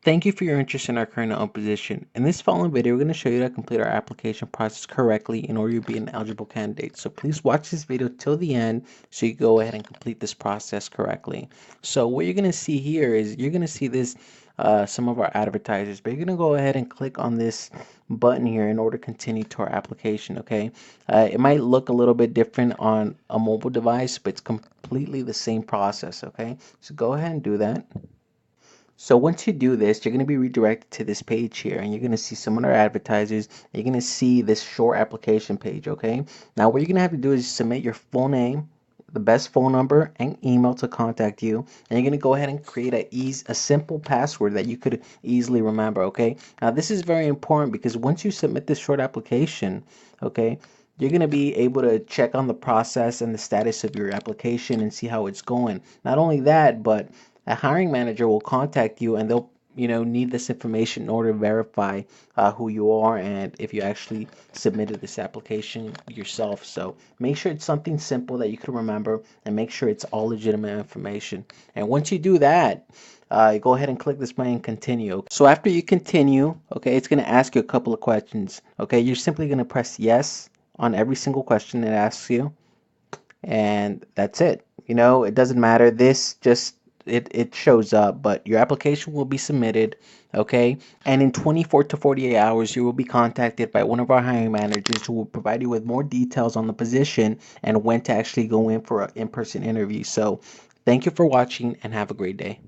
Thank you for your interest in our current open position. In this following video, we're going to show you how to complete our application process correctly in order to be an eligible candidate. So please watch this video till the end so you go ahead and complete this process correctly. So what you're going to see here is you're going to see this some of our advertisers, but you're going to go ahead and click on this button here in order to continue to our application. Okay, it might look a little bit different on a mobile device, but it's completely the same process. Okay, so go ahead and do that. So once you do this, you're going to be redirected to this page here, and you're going to see some other advertisers. You're going to see this short application page, okay? Now what you're going to have to do is submit your full name, the best phone number, and email to contact you, and you're going to go ahead and create a simple password that you could easily remember, okay? Now this is very important because once you submit this short application, okay, you're going to be able to check on the process and the status of your application and see how it's going. Not only that, but a hiring manager will contact you and they'll need this information in order to verify who you are and if you actually submitted this application yourself. So make sure it's something simple that you can remember and make sure it's all legitimate information. And once you do that, go ahead and click this button and continue. So after you continue, okay, it's going to ask you a couple of questions. Okay, you're simply going to press yes on every single question it asks you, and that's it. It doesn't matter. This just it shows up, but your application will be submitted, okay? And in 24 to 48 hours, you will be contacted by one of our hiring managers who will provide you with more details on the position and when to actually go in for an in-person interview. So, thank you for watching and have a great day.